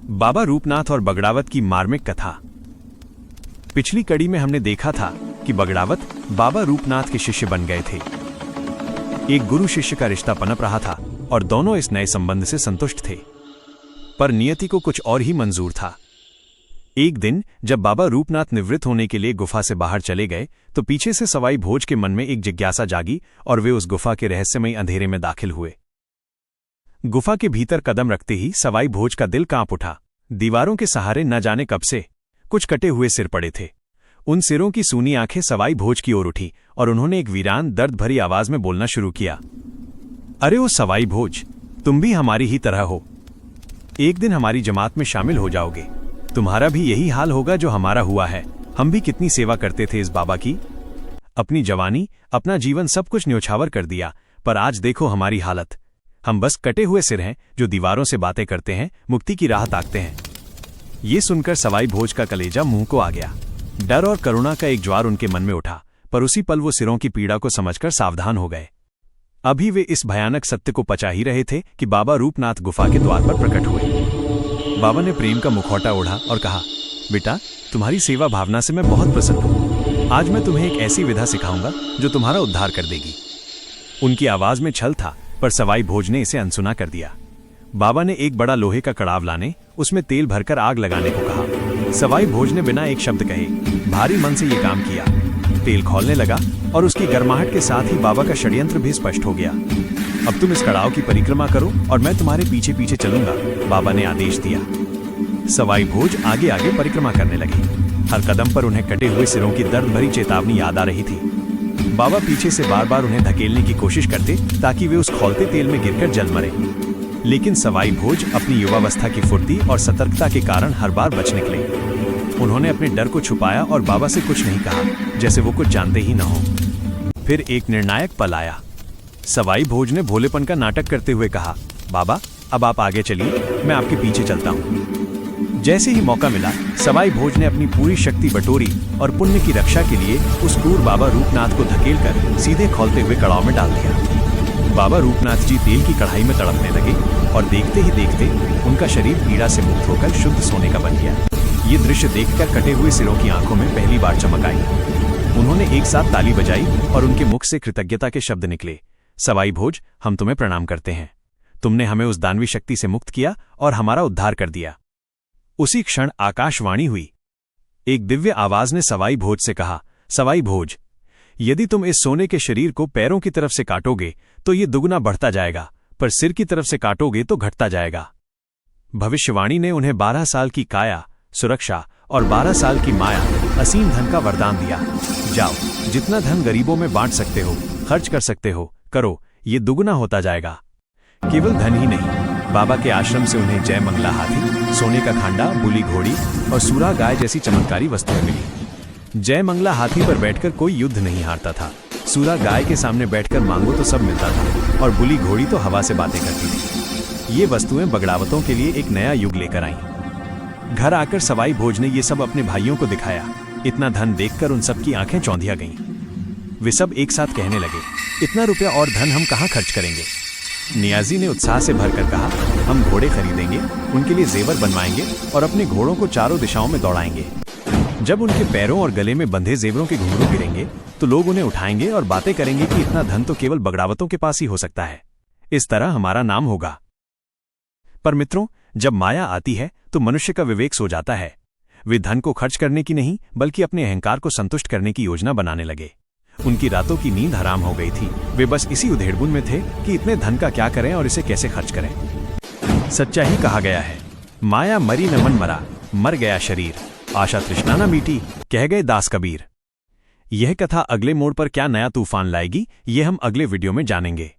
बाबा रूपनाथ और बगड़ावत की मार्मिक कथा। पिछली कड़ी में हमने देखा था कि बगड़ावत बाबा रूपनाथ के शिष्य बन गए थे। एक गुरु शिष्य का रिश्ता पनप रहा था और दोनों इस नए संबंध से संतुष्ट थे, पर नियति को कुछ और ही मंजूर था। एक दिन जब बाबा रूपनाथ निवृत्त होने के लिए गुफा से बाहर चले गए तो पीछे से सवाई भोज के मन में एक जिज्ञासा जागी और वे उस गुफा के रहस्यमयी अंधेरे में दाखिल हुए। गुफा के भीतर कदम रखते ही सवाई भोज का दिल कांप उठा। दीवारों के सहारे न जाने कब से कुछ कटे हुए सिर पड़े थे। उन सिरों की सूनी आंखें सवाई भोज की ओर उठी और उन्होंने एक वीरान दर्द भरी आवाज में बोलना शुरू किया। अरे ओ सवाई भोज, तुम भी हमारी ही तरह हो। एक दिन हमारी जमात में शामिल हो जाओगे। तुम्हारा भी यही हाल होगा जो हमारा हुआ है। हम भी कितनी सेवा करते थे इस बाबा की। अपनी जवानी, अपना जीवन सब कुछ न्योछावर कर दिया, पर आज देखो हमारी हालत। हम बस कटे हुए सिर हैं जो दीवारों से बातें करते हैं, मुक्ति की राह ताकते हैं। ये सुनकर सवाई भोज का कलेजा मुंह को आ गया। डर और करुणा का एक ज्वार उनके मन में उठा, पर उसी पल वो सिरों की पीड़ा को समझकर सावधान हो गए। अभी वे इस भयानक सत्य को पचा ही रहे थे कि बाबा रूपनाथ गुफा के द्वार पर प्रकट हुए। बाबा ने प्रेम का मुखौटा ओढ़ा और कहा, बेटा, तुम्हारी सेवा भावना से मैं बहुत प्रसन्न हूं। आज मैं तुम्हें एक ऐसी विधा सिखाऊंगा जो तुम्हारा उद्धार कर देगी। उनकी आवाज में छल था, पर सवाई भोज ने इसे अनसुना कर दिया। बाबा ने एक बड़ा लोहे का कड़ाव लाने, उसमें तेल भरकर आग लगाने को कहा। सवाई भोज ने बिना एक शब्द कहे भारी मन से ये काम किया। तेल खौलने लगा और उसकी गर्माहट के साथ ही बाबा का षड्यंत्र भी स्पष्ट हो गया। अब तुम इस कड़ाव की परिक्रमा करो और मैं तुम्हारे पीछे पीछे चलूंगा, बाबा ने आदेश दिया। सवाई भोज आगे आगे परिक्रमा करने लगे। हर कदम पर उन्हें कटे हुए सिरों की दर्द भरी चेतावनी याद आ रही थी। बाबा पीछे से बार बार उन्हें धकेलने की कोशिश करते ताकि वे उस खौलते तेल में गिरकर जल मरे, लेकिन सवाई भोज अपनी युवावस्था की फुर्ती और सतर्कता के कारण हर बार बच निकले। उन्होंने अपने डर को छुपाया और बाबा से कुछ नहीं कहा, जैसे वो कुछ जानते ही न हो। फिर एक निर्णायक पल आया। सवाई भोज ने भोलेपन का नाटक करते हुए कहा, बाबा, अब आप आगे चलिए, मैं आपके पीछे चलता हूँ। जैसे ही मौका मिला, सवाई भोज ने अपनी पूरी शक्ति बटोरी और पुण्य की रक्षा के लिए उस क्रूर बाबा रूपनाथ को धकेलकर सीधे खौलते हुए कड़ाव में डाल दिया। बाबा रूपनाथ जी तेल की कढ़ाई में तड़पने लगे और देखते ही देखते उनका शरीर पीड़ा से मुक्त होकर शुद्ध सोने का बन गया। ये दृश्य देखकर कटे हुए सिरों की आंखों में पहली बार चमक आई। उन्होंने एक साथ ताली बजाई और उनके मुख से कृतज्ञता के शब्द निकले। सवाई भोज, हम तुम्हें प्रणाम करते हैं। तुमने हमें उस दानवी शक्ति से मुक्त किया और हमारा उद्धार कर दिया। उसी क्षण आकाशवाणी हुई। एक दिव्य आवाज ने सवाई भोज से कहा, सवाई भोज, यदि तुम इस सोने के शरीर को पैरों की तरफ से काटोगे तो ये दुगना बढ़ता जाएगा, पर सिर की तरफ से काटोगे तो घटता जाएगा। भविष्यवाणी ने उन्हें 12 साल की काया, सुरक्षा और 12 साल की माया, असीम धन का वरदान दिया। जाओ, जितना धन गरीबों में बांट सकते हो, खर्च कर सकते हो, करो, ये दुगना होता जाएगा। केवल धन ही नहीं, बाबा के आश्रम से उन्हें जय मंगला हाथी, सोने का खांडा, बुली घोड़ी और सूरा गाय जैसी चमत्कारी वस्तुएं मिली। जय मंगला हाथी पर बैठकर कोई युद्ध नहीं हारता था, सूरा गाय के सामने बैठकर मांगो तो सब मिलता था, और बुली घोड़ी तो हवा से बातें करती थी। ये वस्तुएं बगड़ावतों के लिए एक नया युग लेकर आईं। घर आकर सवाई भोज ने ये सब अपने भाइयों को दिखाया। इतना धन देखकर उन सब की आंखें चौंधिया गईं। वे सब एक साथ कहने लगे, इतना रुपया और धन हम कहाँ खर्च करेंगे। नियाजी ने उत्साह से भरकर कहा, हम घोड़े खरीदेंगे, उनके लिए जेवर बनवाएंगे और अपने घोड़ों को चारों दिशाओं में दौड़ाएंगे। जब उनके पैरों और गले में बंधे जेवरों के घुंघरू गिरेंगे तो लोग उन्हें उठाएंगे और बातें करेंगे कि इतना धन तो केवल बगड़ावतों के पास ही हो सकता है। इस तरह हमारा नाम होगा। पर मित्रों, जब माया आती है तो मनुष्य का विवेक सो जाता है। वे धन को खर्च करने की नहीं, बल्कि अपने अहंकार को संतुष्ट करने की योजना बनाने लगे। उनकी रातों की नींद हराम हो गई थी। वे बस इसी उधेड़बुन में थे कि इतने धन का क्या करें और इसे कैसे खर्च करें। सच्चा ही कहा गया है, माया मरी न मन मरा, मर गया शरीर, आशा तृष्णा न मीटी, कह गए दास कबीर। यह कथा अगले मोड़ पर क्या नया तूफान लाएगी, ये हम अगले वीडियो में जानेंगे।